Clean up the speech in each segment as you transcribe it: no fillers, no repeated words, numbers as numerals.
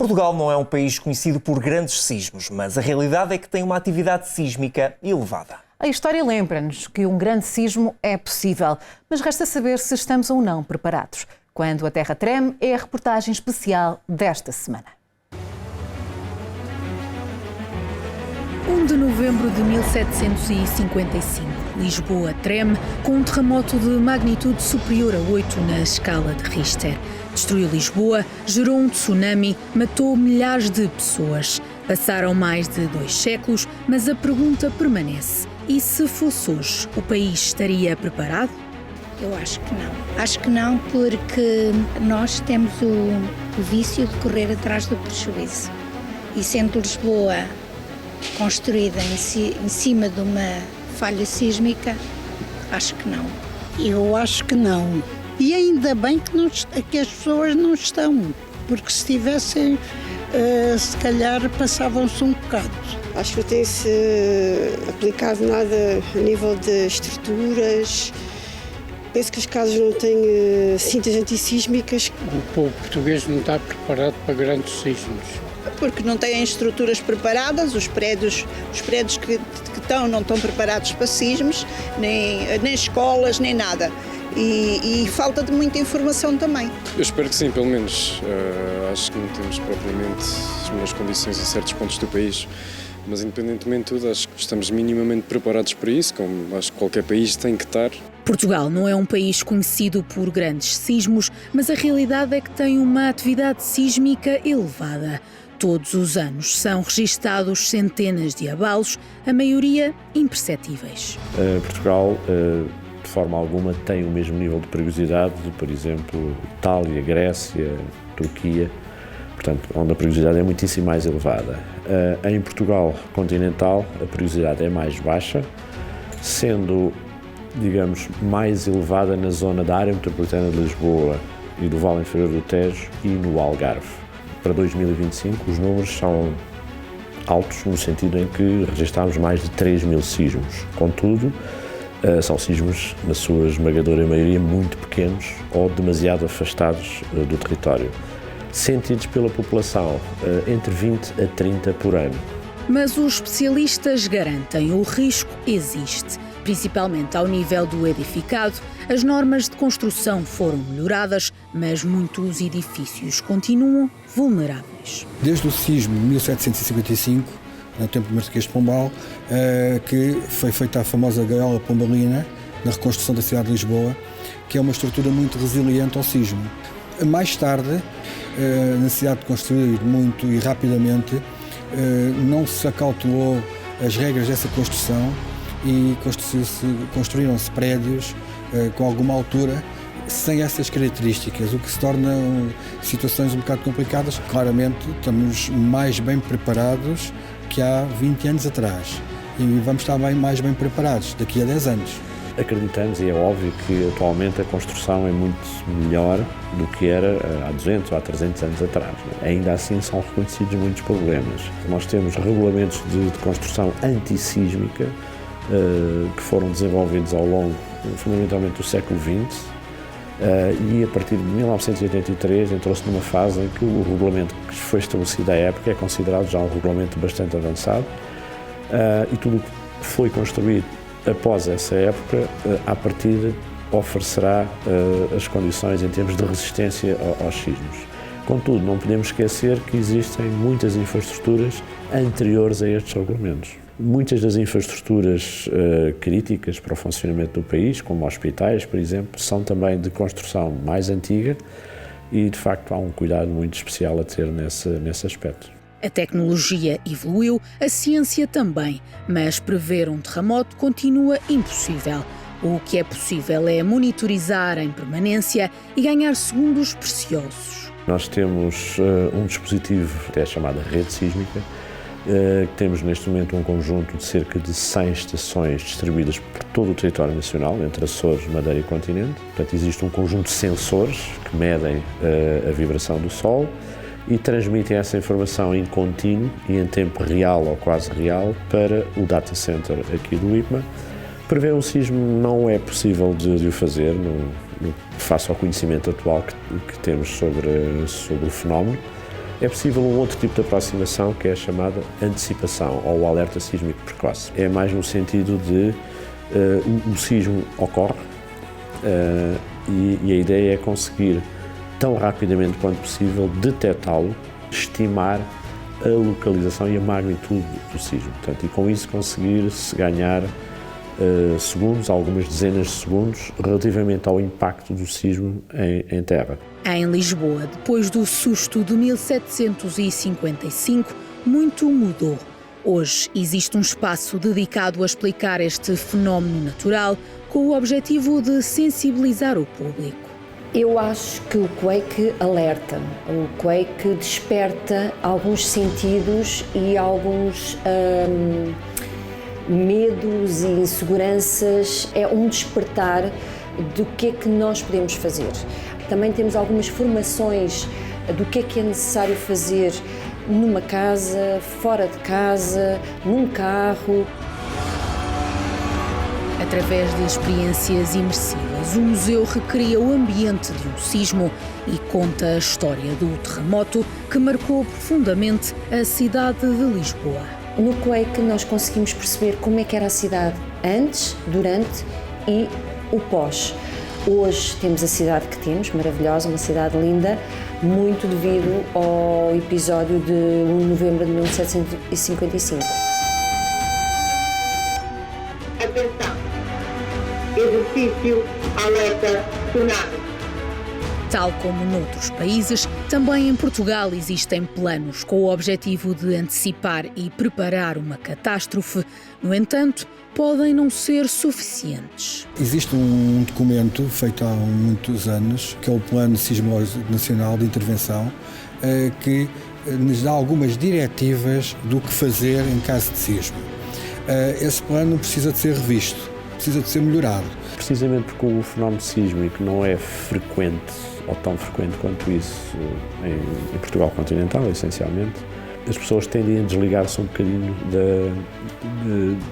Portugal não é um país conhecido por grandes sismos, mas a realidade é que tem uma atividade sísmica elevada. A história lembra-nos que um grande sismo é possível, mas resta saber se estamos ou não preparados. Quando a Terra treme é a reportagem especial desta semana. 1 de novembro de 1755, Lisboa treme com um terremoto de magnitude superior a 8 na escala de Richter. Destruiu Lisboa, gerou um tsunami, matou milhares de pessoas. Passaram mais de 2 séculos, mas a pergunta permanece. E se fosse hoje, o país estaria preparado? Eu acho que não. Acho que não, porque nós temos o vício de correr atrás do prejuízo. E sendo Lisboa construída em cima de uma falha sísmica, acho que não. Eu acho que não. E ainda bem que as pessoas não estão, porque se estivessem, se calhar passavam-se um bocado. Acho que não tem-se aplicado nada a nível de estruturas. Penso que as casas não têm cintas antissísmicas. O povo português não está preparado para grandes sismos. Porque não têm estruturas preparadas, os prédios que estão não estão preparados para sismos, nem escolas, nem nada. E falta de muita informação também. Eu espero que sim, pelo menos. Acho que não temos propriamente as melhores condições em certos pontos do país, mas independentemente de tudo, acho que estamos minimamente preparados para isso, como acho que qualquer país tem que estar. Portugal não é um país conhecido por grandes sismos, mas a realidade é que tem uma atividade sísmica elevada. Todos os anos são registados centenas de abalos, a maioria imperceptíveis. Portugal, de forma alguma, tem o mesmo nível de perigosidade de, por exemplo, Itália, Grécia, Turquia, portanto, onde a perigosidade é muitíssimo mais elevada. Em Portugal continental, a perigosidade é mais baixa, sendo, digamos, mais elevada na zona da área metropolitana de Lisboa e do Vale Inferior do Tejo e no Algarve. Para 2025, os números são altos no sentido em que registámos mais de 3.000 sismos. Contudo, são sismos, na sua esmagadora maioria, muito pequenos ou demasiado afastados do território, sentidos pela população entre 20 a 30 por ano. Mas os especialistas garantem o risco existe. Principalmente ao nível do edificado, as normas de construção foram melhoradas, mas muitos edifícios continuam vulneráveis. Desde o sismo de 1755, no tempo do Marquês de Pombal, que foi feita a famosa gaiola pombalina, na reconstrução da cidade de Lisboa, que é uma estrutura muito resiliente ao sismo. Mais tarde, a necessidade de construir muito e rapidamente, não se acautelou as regras dessa construção e construíram-se prédios com alguma altura sem essas características, o que se torna situações um bocado complicadas. Claramente estamos mais bem preparados que há 20 anos atrás e vamos estar mais bem preparados daqui a 10 anos. Acreditamos, e é óbvio, que atualmente a construção é muito melhor do que era há 200 ou há 300 anos atrás. Ainda assim são reconhecidos muitos problemas. Nós temos regulamentos de construção antissísmica que foram desenvolvidos ao longo, fundamentalmente, do século XX, e a partir de 1983 entrou-se numa fase em que o regulamento que foi estabelecido à época é considerado já um regulamento bastante avançado, e tudo o que foi construído após essa época, à partida, oferecerá as condições em termos de resistência aos sismos. Contudo, não podemos esquecer que existem muitas infraestruturas anteriores a estes regulamentos. Muitas das infraestruturas críticas para o funcionamento do país, como hospitais, por exemplo, são também de construção mais antiga e, de facto, há um cuidado muito especial a ter nesse aspecto. A tecnologia evoluiu, a ciência também, mas prever um terremoto continua impossível. O que é possível é monitorizar em permanência e ganhar segundos preciosos. Nós temos um dispositivo, que é a chamada rede sísmica, temos neste momento um conjunto de cerca de 100 estações distribuídas por todo o território nacional, entre Açores, Madeira e Continente. Portanto, existe um conjunto de sensores que medem a vibração do solo e transmitem essa informação em contínuo e em tempo real ou quase real para o data center aqui do IPMA. Prever um sismo não é possível de o fazer face ao conhecimento atual que temos sobre o fenómeno. É possível um outro tipo de aproximação, que é a chamada antecipação ou o alerta sísmico precoce. É mais no sentido de o sismo ocorre e a ideia é conseguir, tão rapidamente quanto possível, detectá-lo, estimar a localização e a magnitude do sismo. Portanto, e com isso conseguir-se ganhar segundos, algumas dezenas de segundos, relativamente ao impacto do sismo em terra. Em Lisboa, depois do susto de 1755, muito mudou. Hoje existe um espaço dedicado a explicar este fenómeno natural com o objetivo de sensibilizar o público. Eu acho que o quake alerta, o quake desperta alguns sentidos e alguns medos e inseguranças, é um despertar do que é que nós podemos fazer. Também temos algumas formações do que é necessário fazer numa casa, fora de casa, num carro. Através de experiências imersivas, o museu recria o ambiente de um sismo e conta a história do terremoto que marcou profundamente a cidade de Lisboa. No quake nós conseguimos perceber como é que era a cidade antes, durante e o pós. Hoje temos a cidade que temos, maravilhosa, uma cidade linda, muito devido ao episódio de 1 de novembro de 1755. Atenção! Exercício alerta tsunami. Tal como noutros países, também em Portugal existem planos com o objetivo de antecipar e preparar uma catástrofe. No entanto, podem não ser suficientes. Existe um documento feito há muitos anos, que é o Plano Sismológico Nacional de Intervenção, que nos dá algumas diretivas do que fazer em caso de sismo. Esse plano precisa de ser revisto, precisa de ser melhorado. Precisamente porque o fenómeno sísmico não é frequente, ou tão frequente quanto isso em Portugal continental, essencialmente, as pessoas tendem a desligar-se um bocadinho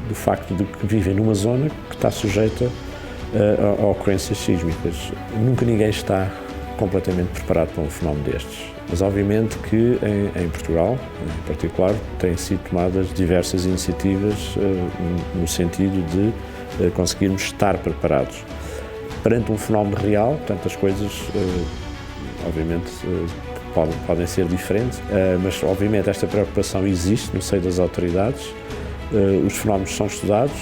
do facto de que vivem numa zona que está sujeita a ocorrências sísmicas. Nunca ninguém está completamente preparado para um fenómeno destes. Mas obviamente que em Portugal, em particular, têm sido tomadas diversas iniciativas no sentido de conseguirmos estar preparados. Perante um fenómeno real, portanto, as coisas, obviamente, podem ser diferentes, mas, obviamente, esta preocupação existe no seio das autoridades, os fenómenos são estudados,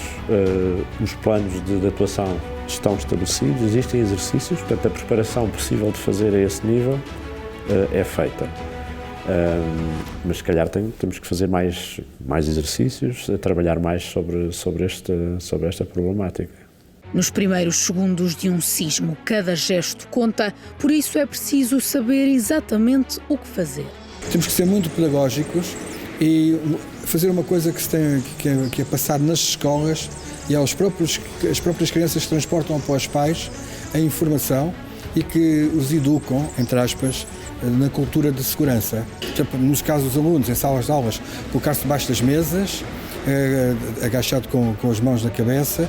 os planos de atuação estão estabelecidos, existem exercícios, portanto, a preparação possível de fazer a esse nível é feita. Mas, se calhar, temos que fazer mais exercícios, trabalhar mais sobre esta problemática. Nos primeiros segundos de um sismo, cada gesto conta, por isso é preciso saber exatamente o que fazer. Temos que ser muito pedagógicos e fazer uma coisa que é passar nas escolas e as próprias crianças que transportam para os pais a informação e que os educam, entre aspas, na cultura de segurança. Nos casos dos alunos, em salas de aulas, colocar-se debaixo das mesas, agachado com as mãos na cabeça,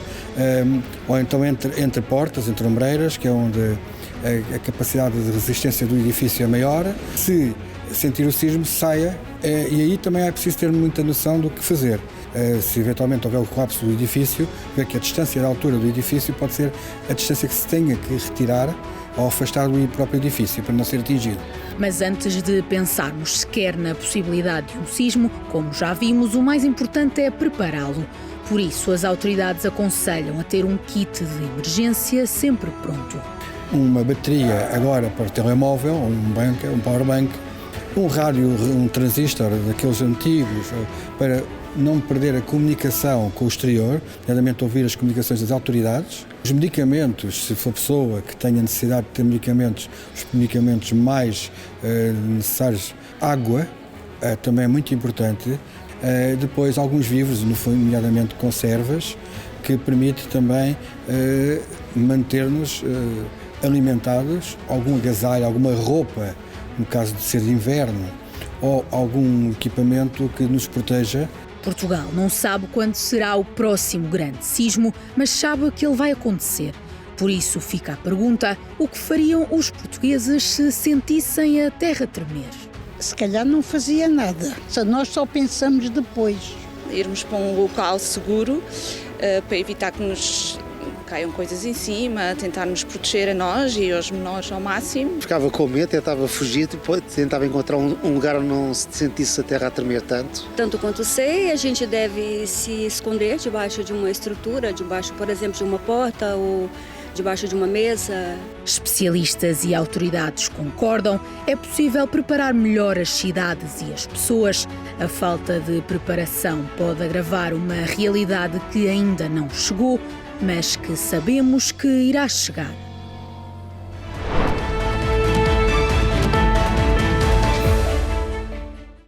ou então entre portas, entre ombreiras, que é onde a capacidade de resistência do edifício é maior. Se sentir o sismo, saia, e aí também é preciso ter muita noção do que fazer. Se eventualmente houver o colapso do edifício, ver que a distância da altura do edifício pode ser a distância que se tenha que retirar ou afastar do próprio edifício para não ser atingido. Mas antes de pensarmos sequer na possibilidade de um sismo, como já vimos, o mais importante é prepará-lo. Por isso, as autoridades aconselham a ter um kit de emergência sempre pronto. Uma bateria agora para o telemóvel, um powerbank, um rádio, um transistor daqueles antigos, para não perder a comunicação com o exterior, nomeadamente ouvir as comunicações das autoridades. Os medicamentos, se for pessoa que tenha necessidade de ter medicamentos, os medicamentos mais necessários, água, também é muito importante. Depois alguns vivos, nomeadamente conservas, que permite também manter-nos alimentados, algum agasalho, alguma roupa, no caso de ser de inverno, ou algum equipamento que nos proteja. Portugal não sabe quando será o próximo grande sismo, mas sabe que ele vai acontecer. Por isso fica a pergunta: o que fariam os portugueses se sentissem a terra tremer? se calhar não fazia nada. Nós só pensamos depois. Irmos para um local seguro para evitar que nos caiam coisas em cima, tentar nos proteger a nós e aos menores ao máximo. Ficava com medo, tentava fugir, depois tentava encontrar um lugar onde não se sentisse a terra a tremer tanto. Tanto quanto sei, a gente deve se esconder debaixo de uma estrutura, debaixo, por exemplo, de uma porta ou debaixo de uma mesa. Especialistas e autoridades concordam, é possível preparar melhor as cidades e as pessoas. A falta de preparação pode agravar uma realidade que ainda não chegou, mas que sabemos que irá chegar.